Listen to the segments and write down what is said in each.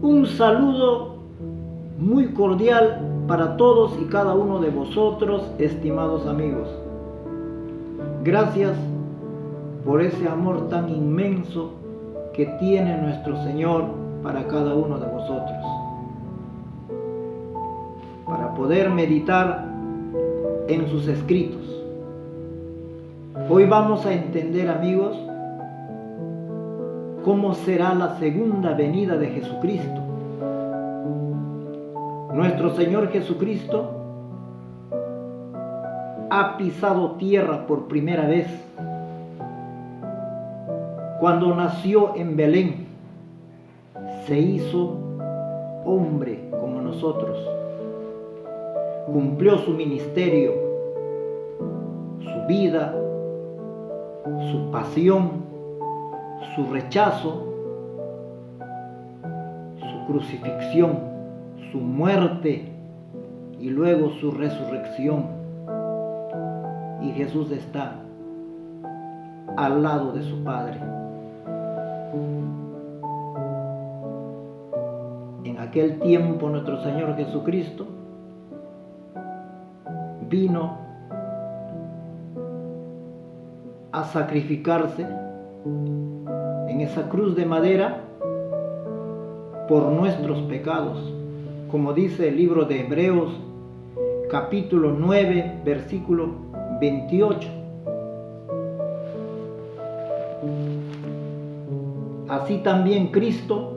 Un saludo muy cordial para todos y cada uno de vosotros, estimados amigos. Gracias por ese amor tan inmenso que tiene nuestro Señor para cada uno de vosotros. Para poder meditar en sus escritos. Hoy vamos a entender, amigos, cómo será la segunda venida de Jesucristo. Nuestro Señor Jesucristo ha pisado tierra por primera vez cuando nació en Belén. Se hizo hombre como nosotros. Cumplió su ministerio, su vida, su pasión, su rechazo, su crucifixión, su muerte y luego su resurrección. Y Jesús está al lado de su Padre. En aquel tiempo nuestro Señor Jesucristo vino a sacrificarse en esa cruz de madera por nuestros pecados, como dice el libro de Hebreos, capítulo 9, versículo 28. Así también Cristo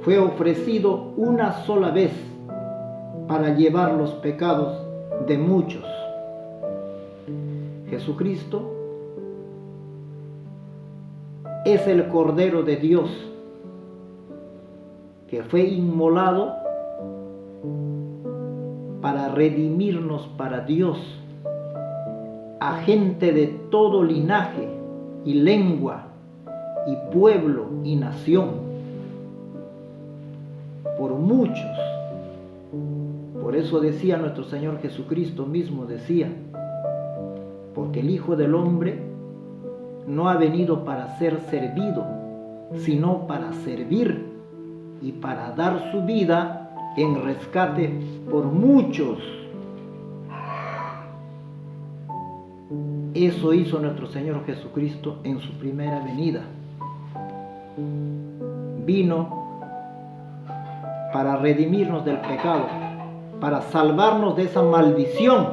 fue ofrecido una sola vez para llevar los pecados de muchos. Jesucristo es el Cordero de Dios que fue inmolado para redimirnos para Dios a gente de todo linaje y lengua y pueblo y nación, por muchos. Por eso decía nuestro Señor Jesucristo mismo, decía, porque el Hijo del Hombre no ha venido para ser servido, sino para servir y para dar su vida en rescate por muchos. Eso hizo nuestro Señor Jesucristo en su primera venida. Vino para redimirnos del pecado, para salvarnos de esa maldición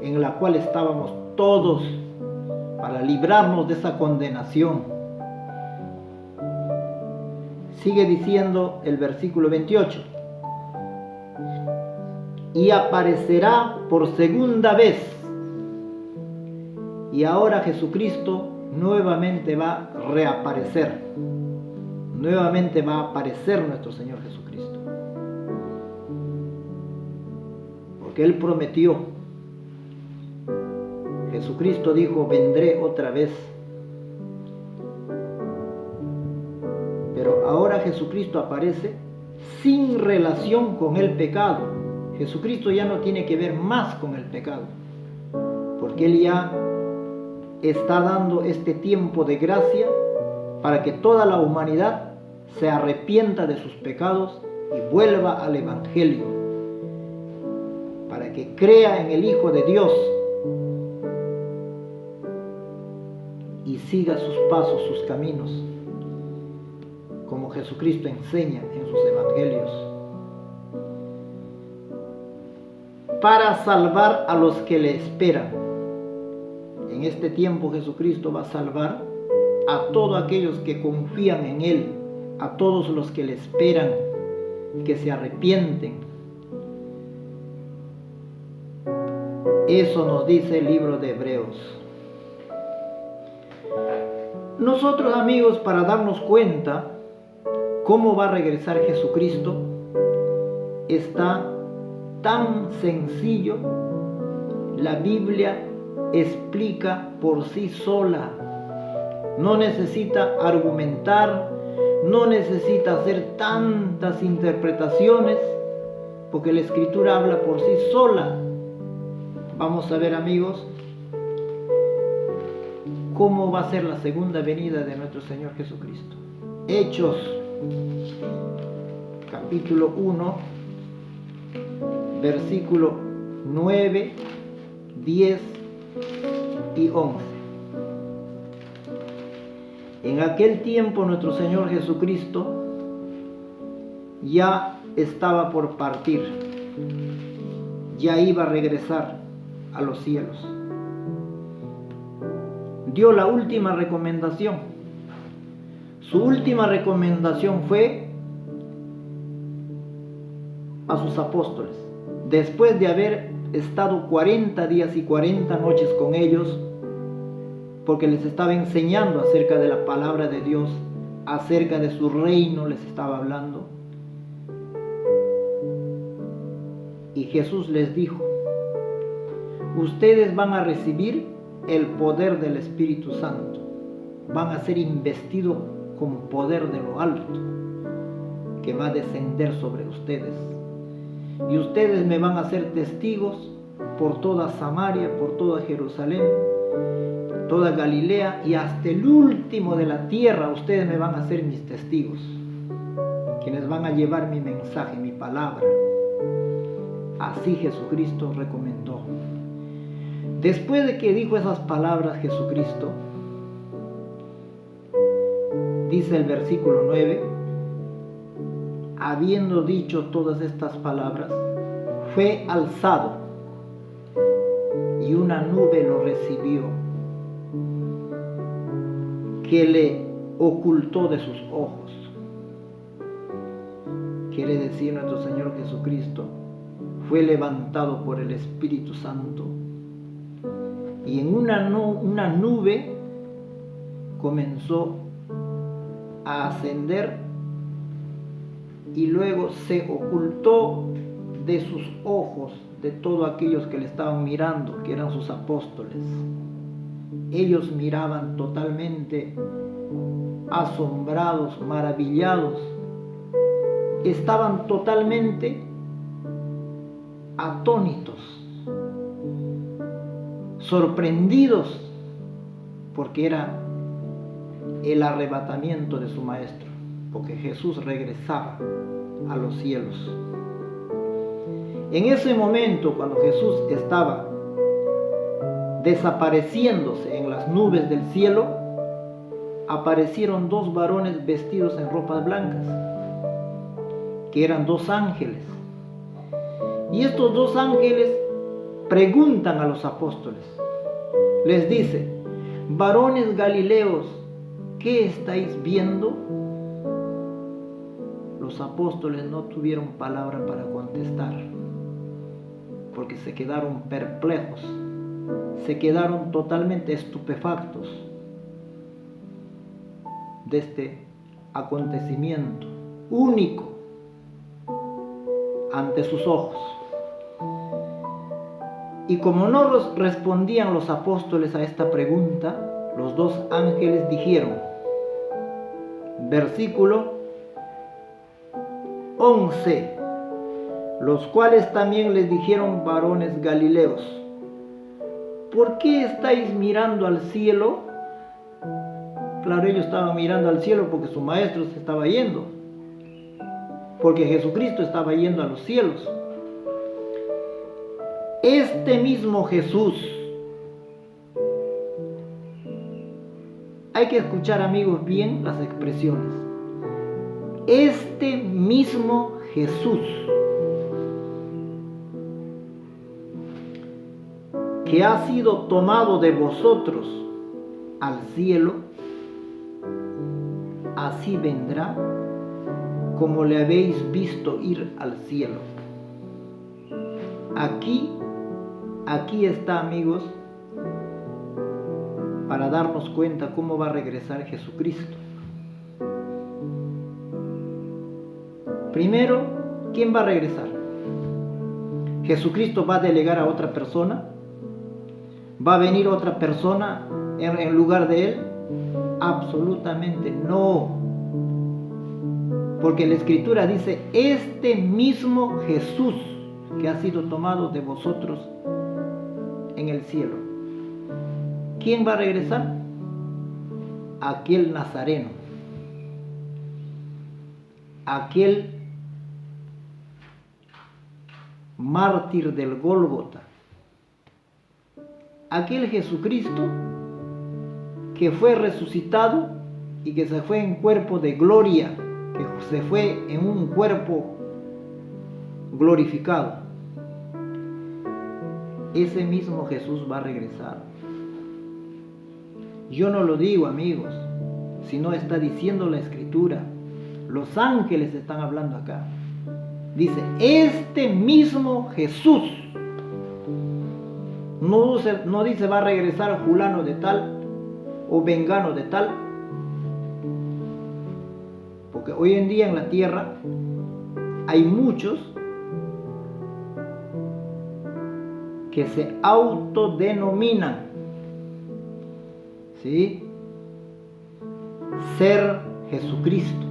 en la cual estábamos todos, para librarnos de esa condenación. Sigue diciendo el versículo 28. Y aparecerá por segunda vez. Y ahora Jesucristo nuevamente va a reaparecer. Nuevamente va a aparecer nuestro Señor Jesucristo. Porque Él prometió. Jesucristo dijo, vendré otra vez. Pero ahora Jesucristo aparece sin relación con el pecado. Jesucristo ya no tiene que ver más con el pecado. Porque Él ya está dando este tiempo de gracia para que toda la humanidad se arrepienta de sus pecados y vuelva al Evangelio. Para que crea en el Hijo de Dios y siga sus pasos, sus caminos, como Jesucristo enseña en sus evangelios, para salvar a los que le esperan. En este tiempo Jesucristo va a salvar a todos aquellos que confían en Él, a todos los que le esperan, que se arrepienten. Eso nos dice el libro de Hebreos. Nosotros, amigos, para darnos cuenta cómo va a regresar Jesucristo, está tan sencillo. La Biblia explica por sí sola. No necesita argumentar, no necesita hacer tantas interpretaciones, porque la Escritura habla por sí sola. Vamos a ver, amigos, cómo va a ser la segunda venida de nuestro Señor Jesucristo. Hechos, capítulo 1, versículo 9, 10 y 11. En aquel tiempo nuestro Señor Jesucristo ya estaba por partir, ya iba a regresar a los cielos. Dio la última recomendación. Su última recomendación fue a sus apóstoles. Después de haber estado 40 días y 40 noches con ellos, porque les estaba enseñando acerca de la palabra de Dios, acerca de su reino les estaba hablando. Y Jesús les dijo: ustedes van a recibir el poder del Espíritu Santo, van a ser investidos con poder de lo alto, que va a descender sobre ustedes. Y ustedes me van a ser testigos por toda Samaria, por toda Jerusalén, toda Galilea y hasta el último de la tierra. Ustedes me van a ser mis testigos, quienes van a llevar mi mensaje, mi palabra. Así Jesucristo recomendó. Después de que dijo esas palabras Jesucristo, dice el versículo 9, habiendo dicho todas estas palabras, fue alzado y una nube lo recibió, que le ocultó de sus ojos. Quiere decir, nuestro Señor Jesucristo fue levantado por el Espíritu Santo y en una nube comenzó a ascender y luego se ocultó de sus ojos de todos aquellos que le estaban mirando, que eran sus apóstoles. Ellos miraban totalmente asombrados, maravillados, estaban totalmente atónitos, sorprendidos, porque era el arrebatamiento de su maestro, porque Jesús regresaba a los cielos. En ese momento, cuando Jesús estaba desapareciéndose en las nubes del cielo, aparecieron dos varones vestidos en ropas blancas, que eran dos ángeles. Y estos dos ángeles preguntan a los apóstoles, les dice: varones galileos, ¿qué estáis viendo? Los apóstoles no tuvieron palabra para contestar, porque se quedaron perplejos, se quedaron totalmente estupefactos de este acontecimiento único ante sus ojos. Y como no respondían los apóstoles a esta pregunta, los dos ángeles dijeron, versículo 11, los cuales también les dijeron: varones galileos, ¿por qué estáis mirando al cielo? Claro, ellos estaban mirando al cielo porque su maestro se estaba yendo, porque Jesucristo estaba yendo a los cielos. Este mismo Jesús, hay que escuchar, amigos, bien las expresiones. Este mismo Jesús que ha sido tomado de vosotros al cielo, así vendrá como le habéis visto ir al cielo. Aquí está, amigos, para darnos cuenta cómo va a regresar Jesucristo. Primero, ¿quién va a regresar? ¿Jesucristo va a delegar a otra persona? ¿Va a venir otra persona en lugar de él? Absolutamente no. Porque la Escritura dice: este mismo Jesús que ha sido tomado de vosotros en el cielo. ¿Quién va a regresar? Aquel nazareno, aquel mártir del Gólgota. Aquel Jesucristo que fue resucitado y que se fue en cuerpo de gloria, que se fue en un cuerpo glorificado. Ese mismo Jesús va a regresar. Yo no lo digo, amigos, sino está diciendo la Escritura. Los ángeles están hablando acá. Dice, este mismo Jesús. No dice va a regresar fulano de tal o vengano de tal. Porque hoy en día en la tierra hay muchos que se autodenominan, ¿sí?, ser Jesucristo.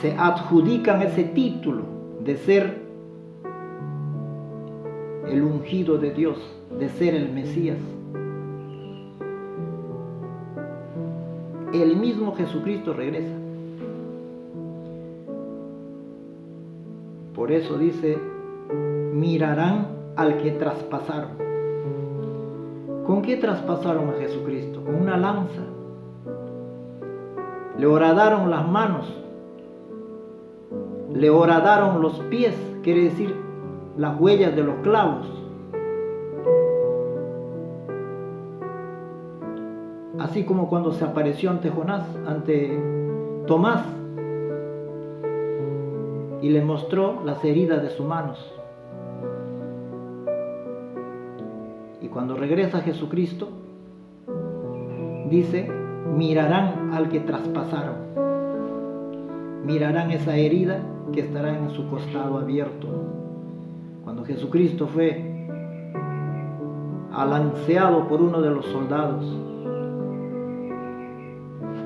Se adjudican ese título de ser el ungido de Dios, de ser el Mesías. El mismo Jesucristo regresa. Por eso dice, mirarán al que traspasaron. ¿Con qué traspasaron a Jesucristo? Con una lanza. Le horadaron las manos. Le horadaron los pies, quiere decir las huellas de los clavos. Así como cuando se apareció ante Tomás, y le mostró las heridas de sus manos. Y cuando regresa Jesucristo, dice, mirarán al que traspasaron. Mirarán esa herida que estará en su costado abierto. Cuando Jesucristo fue alanceado por uno de los soldados,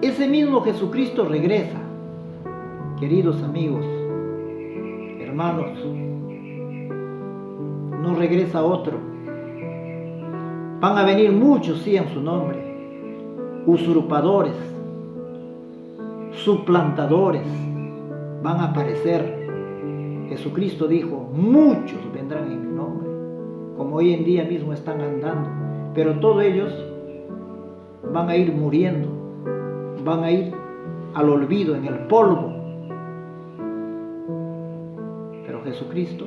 ese mismo Jesucristo regresa. Queridos amigos, hermanos, no regresa otro. Van a venir muchos, sí, en su nombre, usurpadores, suplantadores, van a aparecer. Jesucristo dijo, muchos vendrán en mi nombre, como hoy en día mismo están andando, pero todos ellos van a ir muriendo, van a ir al olvido, en el polvo. Pero Jesucristo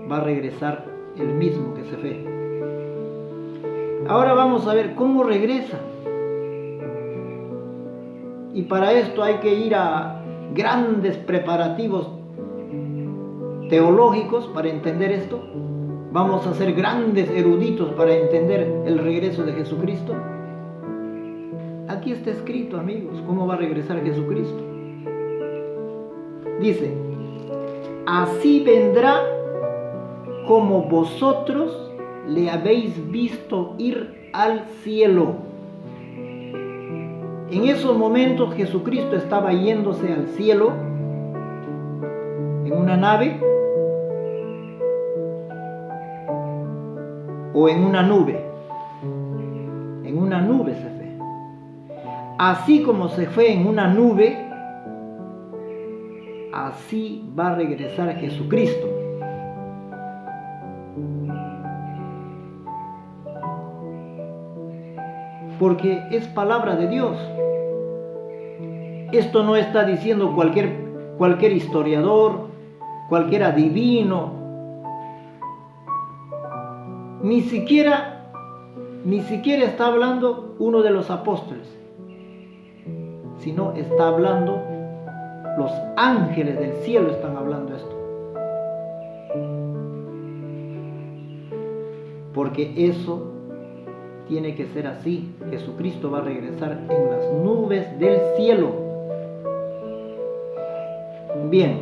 va a regresar el mismo que se fue. Ahora vamos a ver cómo regresa. Y para esto hay que ir a grandes preparativos teológicos para entender esto. Vamos a ser grandes eruditos para entender el regreso de Jesucristo. Aquí está escrito, amigos, cómo va a regresar Jesucristo. Dice, así vendrá como vosotros le habéis visto ir al cielo. En esos momentos Jesucristo estaba yéndose al cielo en una nave o en una nube. En una nube se fue. Así como se fue en una nube, así va a regresar Jesucristo. Porque es palabra de Dios. Esto no está diciendo cualquier historiador, cualquier adivino, ni siquiera está hablando uno de los apóstoles, sino está hablando los ángeles del cielo, están hablando esto. Porque eso tiene que ser así. Jesucristo va a regresar en las nubes del cielo. Bien,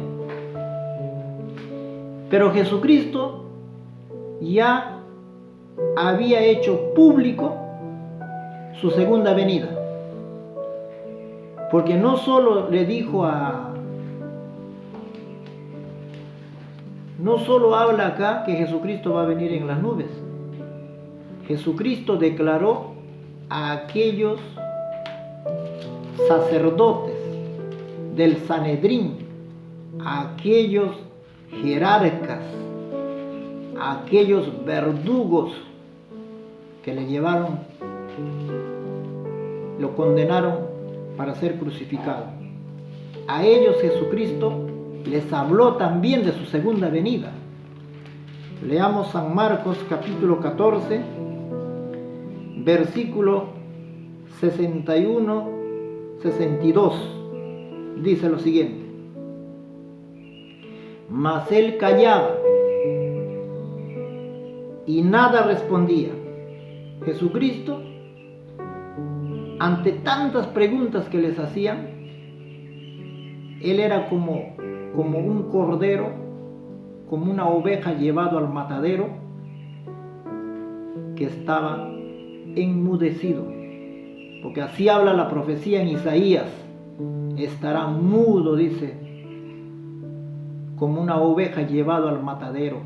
pero Jesucristo ya había hecho público su segunda venida, porque no solo le dijo no solo habla acá que Jesucristo va a venir en las nubes. Jesucristo declaró a aquellos sacerdotes del Sanedrín a aquellos jerarcas, a aquellos verdugos que le llevaron, lo condenaron para ser crucificado. A ellos Jesucristo les habló también de su segunda venida. Leamos San Marcos capítulo 14, versículo 61, 62. Dice lo siguiente: mas él callaba y nada respondía. Jesucristo, ante tantas preguntas que les hacían, él era como un cordero, como una oveja llevado al matadero, que estaba enmudecido, porque así habla la profecía en Isaías: estará mudo, dice, como una oveja llevado al matadero.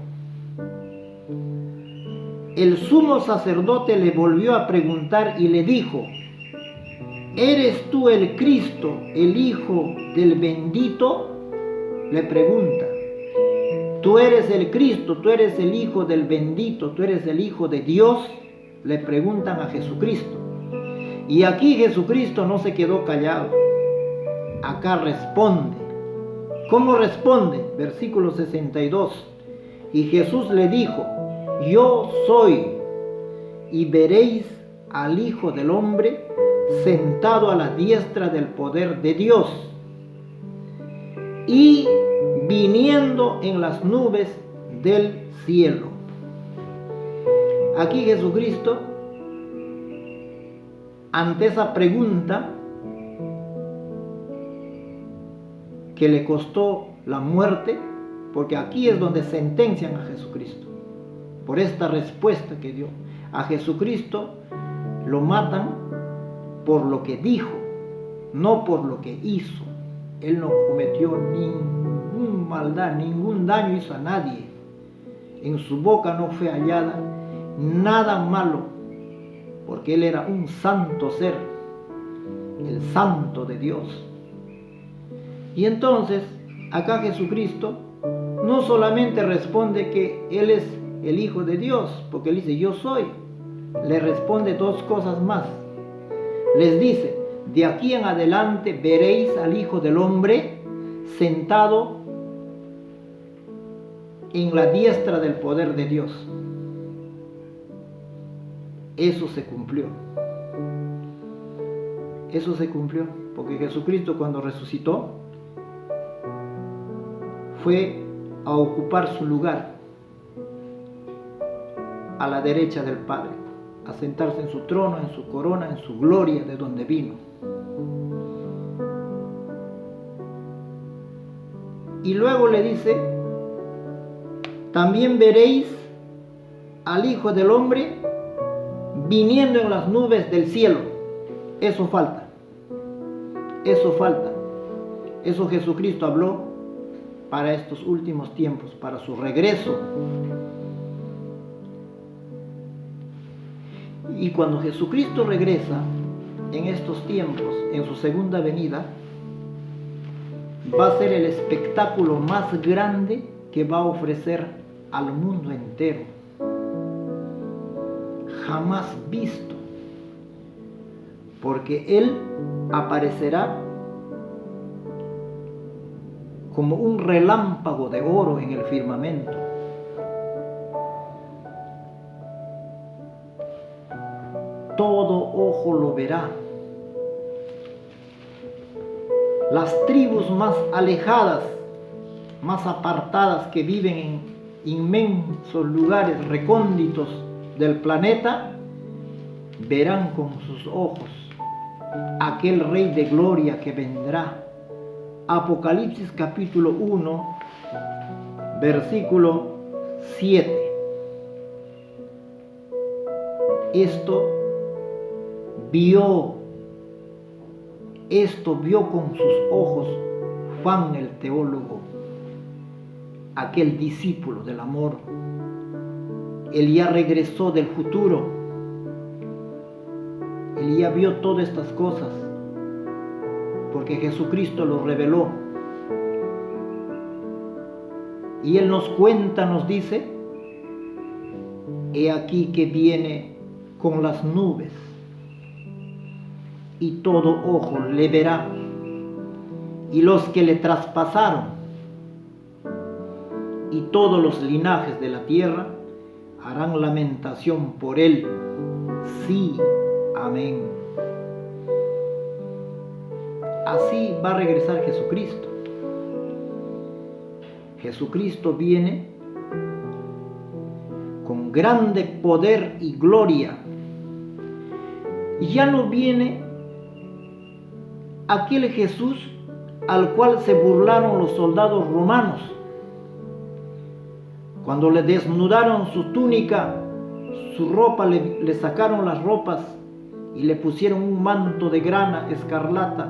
El sumo sacerdote le volvió a preguntar y le dijo: ¿eres tú el Cristo, el Hijo del bendito? Le pregunta. ¿Tú eres el Cristo? ¿Tú eres el Hijo del bendito? ¿Tú eres el Hijo de Dios? Le preguntan a Jesucristo. Y aquí Jesucristo no se quedó callado. Acá responde. ¿Cómo responde? Versículo 62. Y Jesús le dijo: yo soy, y veréis al Hijo del Hombre sentado a la diestra del poder de Dios, y viniendo en las nubes del cielo. Aquí Jesucristo, ante esa pregunta que le costó la muerte, porque aquí es donde sentencian a Jesucristo, por esta respuesta que dio. A Jesucristo lo matan por lo que dijo, no por lo que hizo. Él no cometió ninguna maldad, ningún daño hizo a nadie. En su boca no fue hallada nada malo, porque él era un santo ser, el santo de Dios. Y entonces, acá Jesucristo no solamente responde que él es el Hijo de Dios, porque él dice: yo soy. Le responde dos cosas más. Les dice: de aquí en adelante veréis al Hijo del Hombre sentado en la diestra del poder de Dios. Eso se cumplió. Eso se cumplió, porque Jesucristo, cuando resucitó, fue a ocupar su lugar a la derecha del Padre, a sentarse en su trono, en su corona, en su gloria, de donde vino. Y luego le dice: también veréis al Hijo del Hombre viniendo en las nubes del cielo. Eso falta. Eso falta. Eso Jesucristo habló para estos últimos tiempos, para su regreso. Y cuando Jesucristo regresa en estos tiempos, en su segunda venida, va a ser el espectáculo más grande que va a ofrecer al mundo entero, jamás visto, porque Él aparecerá como un relámpago de oro en el firmamento. Todo ojo lo verá. Las tribus más alejadas, más apartadas, que viven en inmensos lugares recónditos del planeta, verán con sus ojos aquel Rey de gloria que vendrá. Apocalipsis capítulo 1, versículo 7. Esto vio con sus ojos Juan el teólogo, aquel discípulo del amor. Él ya regresó del futuro. Él ya vio todas estas cosas, porque Jesucristo lo reveló. Y Él nos cuenta, nos dice: he aquí que viene con las nubes, y todo ojo le verá, y los que le traspasaron, y todos los linajes de la tierra harán lamentación por Él. Sí, amén. Así va a regresar Jesucristo. Jesucristo viene con grande poder y gloria. Y ya no viene aquel Jesús al cual se burlaron los soldados romanos cuando le desnudaron su túnica, su ropa, le sacaron las ropas y le pusieron un manto de grana escarlata,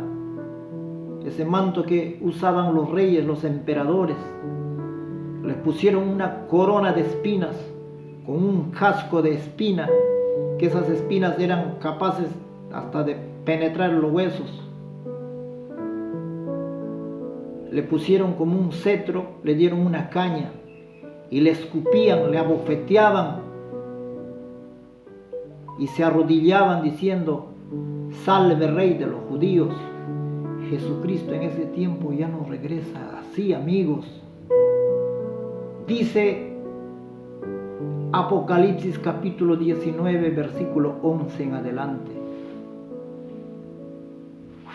ese manto que usaban los reyes, los emperadores. Le pusieron una corona de espinas con un casco de espina, que esas espinas eran capaces hasta de penetrar los huesos. Le pusieron como un cetro, le dieron una caña y le escupían, le abofeteaban y se arrodillaban diciendo: salve Rey de los judíos. Jesucristo en ese tiempo ya no regresa así, amigos. Dice Apocalipsis capítulo 19, versículo 11 en adelante: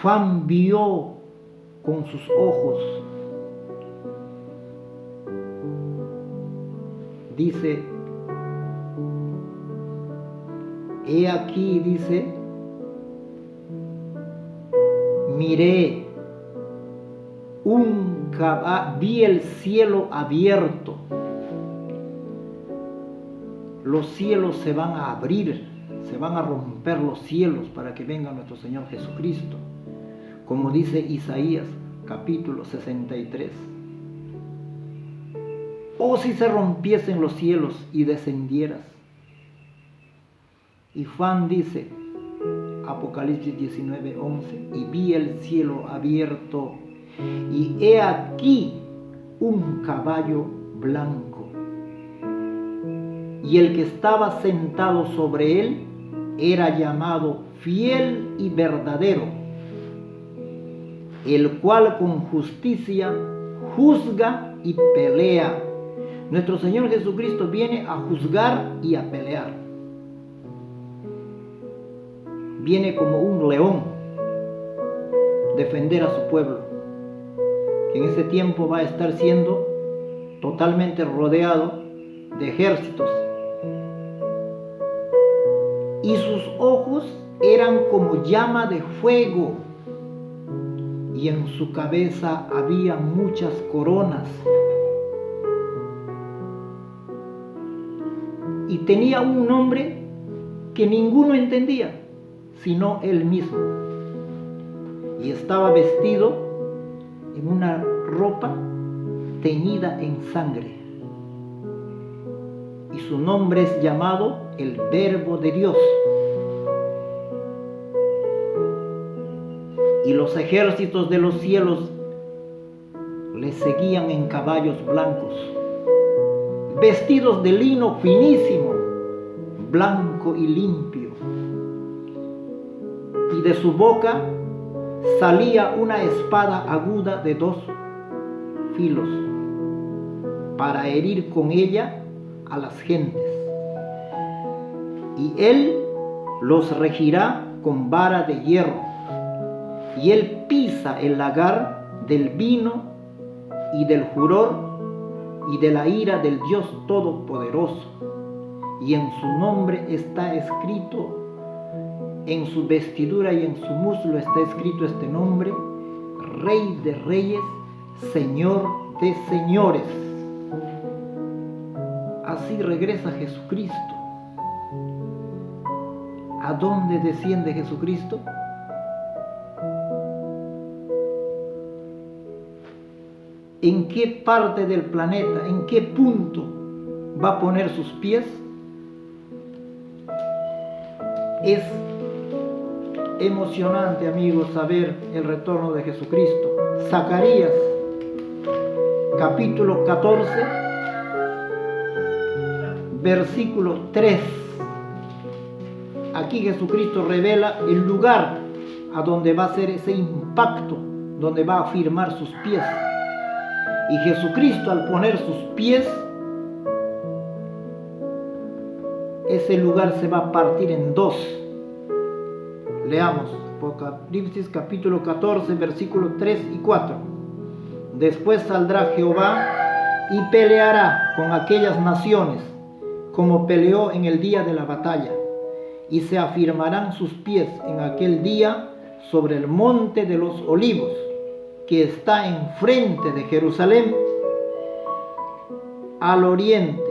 Juan vio con sus ojos, dice, he aquí, dice, miré un caballo, vi el cielo abierto. Los cielos se van a abrir, se van a romper los cielos para que venga nuestro Señor Jesucristo, como dice Isaías capítulo 63. Oh, si se rompiesen los cielos y descendieras. Y Juan dice, Apocalipsis 19, 11, y vi el cielo abierto, y he aquí un caballo blanco, y el que estaba sentado sobre él era llamado Fiel y Verdadero, el cual con justicia juzga y pelea. Nuestro Señor Jesucristo viene a juzgar y a pelear. Viene como un león defender a su pueblo, que en ese tiempo va a estar siendo totalmente rodeado de ejércitos. Y sus ojos eran como llama de fuego, y en su cabeza había muchas coronas. Y tenía un nombre que ninguno entendía, sino él mismo. Y estaba vestido en una ropa teñida en sangre. Y su nombre es llamado el Verbo de Dios. Y los ejércitos de los cielos le seguían en caballos blancos, vestidos de lino finísimo, blanco y limpio. Y de su boca salía una espada aguda de 2 filos, para herir con ella a las gentes. Y él los regirá con vara de hierro, y él pisa el lagar del vino y del furor y de la ira del Dios Todopoderoso. Y en su nombre está escrito, en su vestidura y en su muslo está escrito este nombre: Rey de Reyes, Señor de Señores. Así regresa Jesucristo. ¿A dónde desciende Jesucristo? ¿En qué parte del planeta, en qué punto va a poner sus pies? Es emocionante, amigos, saber el retorno de Jesucristo. Zacarías, capítulo 14, versículo 3. Aquí Jesucristo revela el lugar a donde va a ser ese impacto, donde va a firmar sus pies. Y Jesucristo, al poner sus pies, ese lugar se va a partir en dos. Leamos Apocalipsis capítulo 14, versículos 3 y 4. Después saldrá Jehová y peleará con aquellas naciones, como peleó en el día de la batalla, y se afirmarán sus pies en aquel día sobre el monte de los olivos, que está enfrente de Jerusalén, al oriente,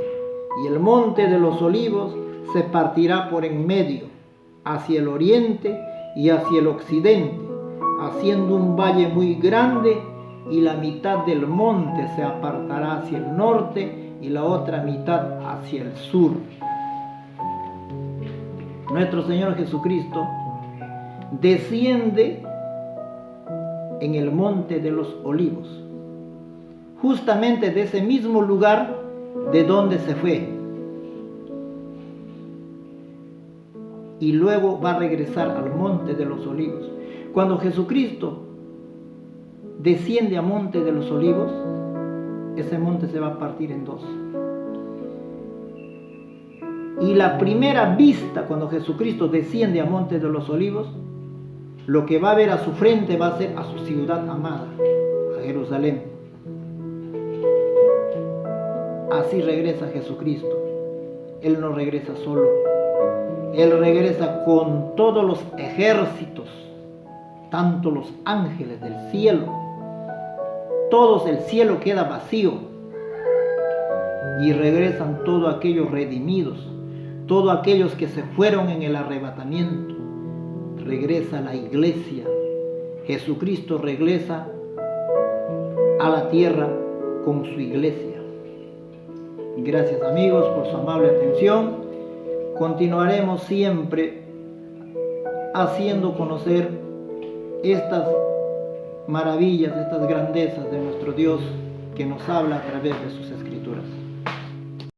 y el monte de los olivos se partirá por en medio, hacia el oriente y hacia el occidente, haciendo un valle muy grande, y la mitad del monte se apartará hacia el norte y la otra mitad hacia el sur. Nuestro Señor Jesucristo desciende en el monte de los olivos, justamente de ese mismo lugar de donde se fue, y luego va a regresar al monte de los olivos. Cuando Jesucristo desciende a monte de los olivos, ese monte se va a partir en dos. Y la primera vista, cuando Jesucristo desciende a monte de los olivos, lo que va a ver a su frente va a ser a su ciudad amada, a Jerusalén. Así regresa Jesucristo. Él no regresa solo. Él regresa con todos los ejércitos, tanto los ángeles del cielo. Todos, el cielo queda vacío. Y regresan todos aquellos redimidos, todos aquellos que se fueron en el arrebatamiento. Regresa la iglesia. Jesucristo regresa a la tierra con su iglesia. Gracias, amigos, por su amable atención. Continuaremos siempre haciendo conocer estas maravillas, estas grandezas de nuestro Dios, que nos habla a través de sus escrituras.